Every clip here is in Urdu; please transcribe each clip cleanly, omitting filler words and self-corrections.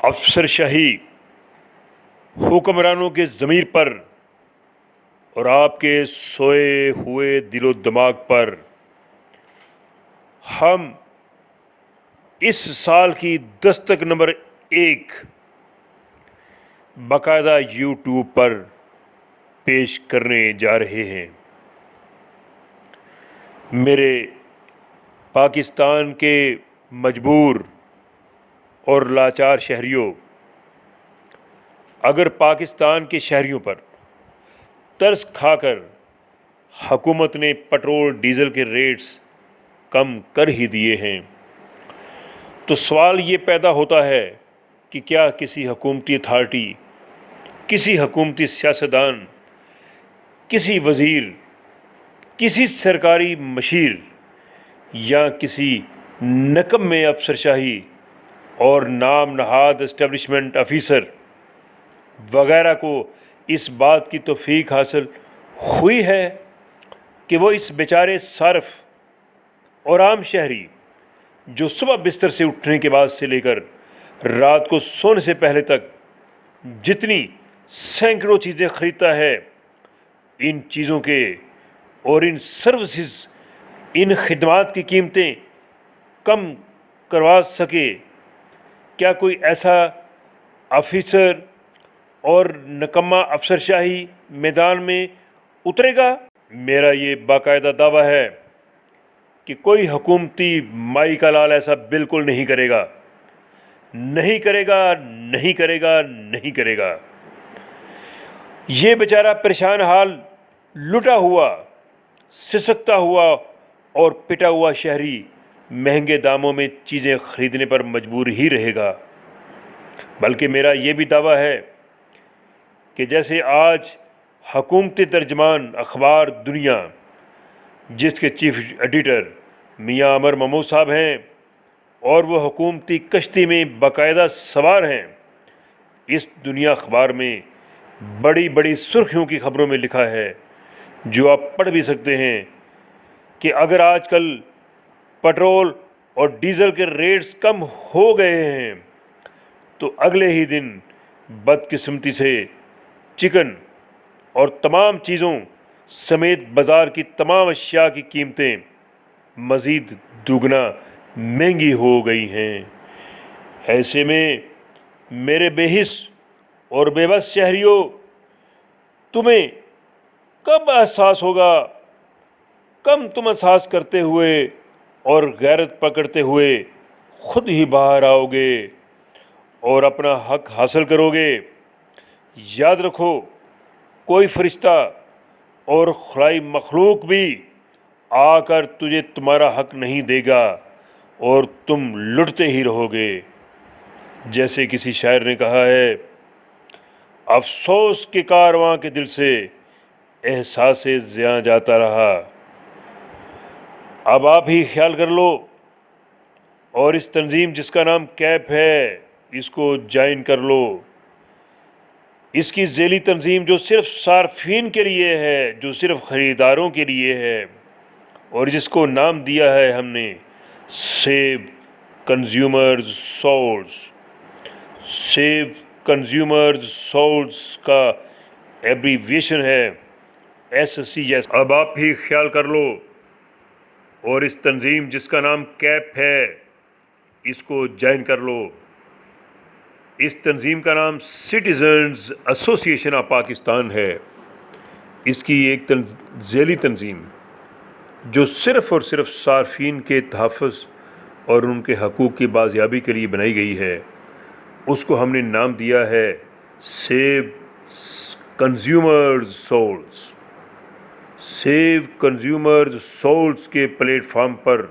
افسر شاہی حکمرانوں کے ضمیر پر اور آپ کے سوئے ہوئے دل و دماغ پر ہم اس سال کی دستک نمبر 1 باقاعدہ یوٹیوب پر پیش کرنے جا رہے ہیں۔ میرے پاکستان کے مجبور اور لاچار شہریوں، اگر پاکستان کے شہریوں پر ترس کھا کر حکومت نے پٹرول ڈیزل کے ریٹس کم کر ہی دیے ہیں تو سوال یہ پیدا ہوتا ہے کہ کیا کسی حکومتی اتھارٹی، کسی حکومتی سیاستدان، کسی وزیر، کسی سرکاری مشیر یا کسی نکمے افسر شاہی اور نام نہاد اسٹیبلشمنٹ آفیسر وغیرہ کو اس بات کی توفیق حاصل ہوئی ہے کہ وہ اس بیچارے صارف اور عام شہری جو صبح بستر سے اٹھنے کے بعد سے لے کر رات کو سونے سے پہلے تک جتنی سینکڑوں چیزیں خریدتا ہے، ان چیزوں کے اور ان سروسز، ان خدمات کی قیمتیں کم کروا سکے، کیا کوئی ایسا آفیسر اور نکمہ افسر شاہی میدان میں اترے گا؟ میرا یہ باقاعدہ دعویٰ ہے کہ کوئی حکومتی مائی کا لال ایسا بالکل نہیں کرے گا، نہیں کرے گا، نہیں کرے گا، نہیں کرے گا۔ یہ بیچارہ پریشان حال، لٹا ہوا، سسکتا ہوا اور پٹا ہوا شہری مہنگے داموں میں چیزیں خریدنے پر مجبور ہی رہے گا۔ بلکہ میرا یہ بھی دعویٰ ہے کہ جیسے آج حکومتی ترجمان اخبار دنیا، جس کے چیف ایڈیٹر میاں عمر محمود صاحب ہیں اور وہ حکومتی کشتی میں باقاعدہ سوار ہیں، اس دنیا اخبار میں بڑی بڑی سرخیوں کی خبروں میں لکھا ہے، جو آپ پڑھ بھی سکتے ہیں، کہ اگر آج کل پٹرول اور ڈیزل کے ریٹس کم ہو گئے ہیں تو اگلے ہی دن بدقسمتی سے چکن اور تمام چیزوں سمیت بازار کی تمام اشیاء کی قیمتیں مزید دوگنا مہنگی ہو گئی ہیں۔ ایسے میں میرے بے حس اور بے بس شہریوں، تمہیں کب احساس ہوگا، کم تم احساس کرتے ہوئے اور غیرت پکڑتے ہوئے خود ہی باہر آؤ گے اور اپنا حق حاصل کرو گے؟ یاد رکھو، کوئی فرشتہ اور خدائی مخلوق بھی آ کر تجھے تمہارا حق نہیں دے گا اور تم لٹتے ہی رہو گے۔ جیسے کسی شاعر نے کہا ہے، افسوس کے کارواں کے دل سے احساس زیاں جاتا رہا۔ اب آپ ہی خیال کر لو اور اس تنظیم جس کا نام کیپ ہے، اس کو جوائن کر لو۔ اس کی ذیلی تنظیم جو صرف صارفین کے لیے ہے، جو صرف خریداروں کے لیے ہے، اور جس کو نام دیا ہے ہم نے save consumers souls. Save consumers souls کا ایبریویشن ہے SCS۔ اب آپ ہی خیال کر لو اور اس تنظیم جس کا نام کیپ ہے، اس کو جوائن کر لو۔ اس تنظیم کا نام سٹیزنز ایسوسی ایشن آف پاکستان ہے۔ اس کی ایک ذیلی تنظیم جو صرف اور صرف صارفین کے تحفظ اور ان کے حقوق کی بازیابی کے لیے بنائی گئی ہے، اس کو ہم نے نام دیا ہے save consumers souls. Save consumers souls کے پلیٹ فارم پر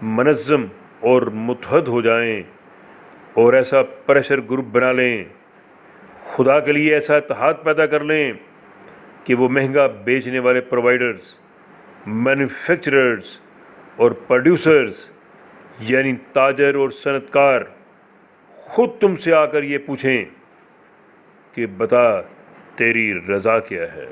منظم اور متحد ہو جائیں اور ایسا پریشر گروپ بنا لیں، خدا کے لیے ایسا اتحاد پیدا کر لیں کہ وہ مہنگا بیچنے والے پرووائیڈرز، مینوفیکچررز اور پروڈیوسرز یعنی تاجر اور صنعت کار خود تم سے آ کر یہ پوچھیں کہ بتا تیری رضا کیا ہے۔